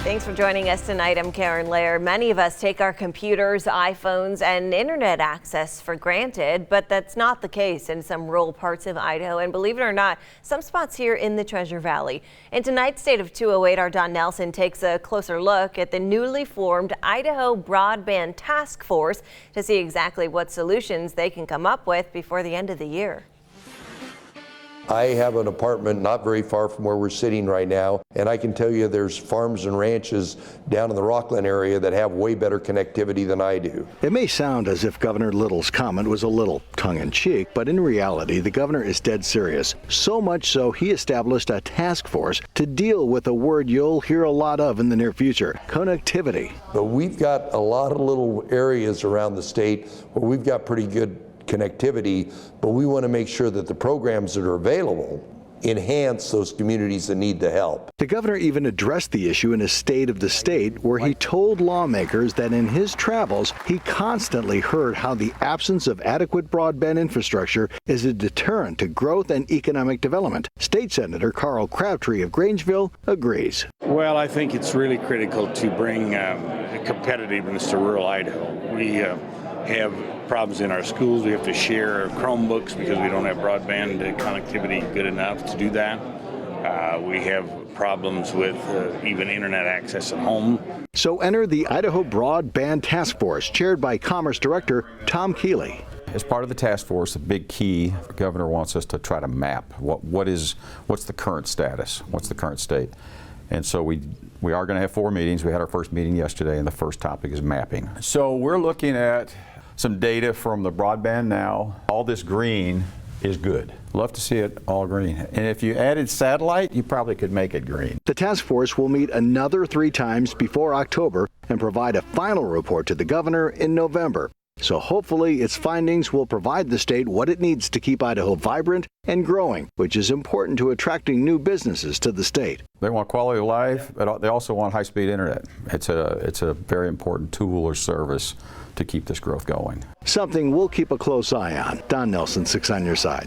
Thanks for joining us tonight. I'm Karen Lair. Many of us take our computers, iPhones, and internet access for granted, but that's not the case in some rural parts of Idaho. And believe it or not, some spots here in the Treasure Valley. In tonight's State of 208, our Don Nelson takes a closer look at the newly formed Idaho Broadband Task Force to see exactly what solutions they can come up with before the end of the year. I have an apartment not very far from where we're sitting right now, and I can tell you there's farms and ranches down in the Rockland area that have way better connectivity than I do. It may sound as if Governor Little's comment was a little tongue-in-cheek, but in reality, the governor is dead serious. So much so, he established a task force to deal with a word you'll hear a lot of in the near future: connectivity. But we've got a lot of little areas around the state where we've got pretty good connectivity, but we want to make sure that the programs that are available enhance those communities that need the help. The governor even addressed the issue in his State of the State, where he told lawmakers that in his travels, he constantly heard how the absence of adequate broadband infrastructure is a deterrent to growth and economic development. State Senator Carl Crabtree of Grangeville agrees. Well, I think it's really critical to bring competitiveness to rural Idaho. We have problems in our schools. We have to share Chromebooks because we don't have broadband connectivity good enough to do that. We have problems with even internet access at home. So enter the Idaho Broadband Task Force, chaired by Commerce Director Tom Keeley. As part of the task force, the big key, the governor wants us to try to map what's the current status, what's the current state. And so we are going to have 4 meetings. We had our first meeting yesterday, and the first topic is mapping. So we're looking at some data from the Broadband Now. All this green is good. Love to see it all green. And if you added satellite, you probably could make it green. The task force will meet another 3 times before October and provide a final report to the governor in November. So hopefully its findings will provide the state what it needs to keep Idaho vibrant and growing, which is important to attracting new businesses to the state. They want quality of life, but they also want high-speed internet. It's a very important tool or service to keep this growth going. Something we'll keep a close eye on. Don Nelson, 6 on your side.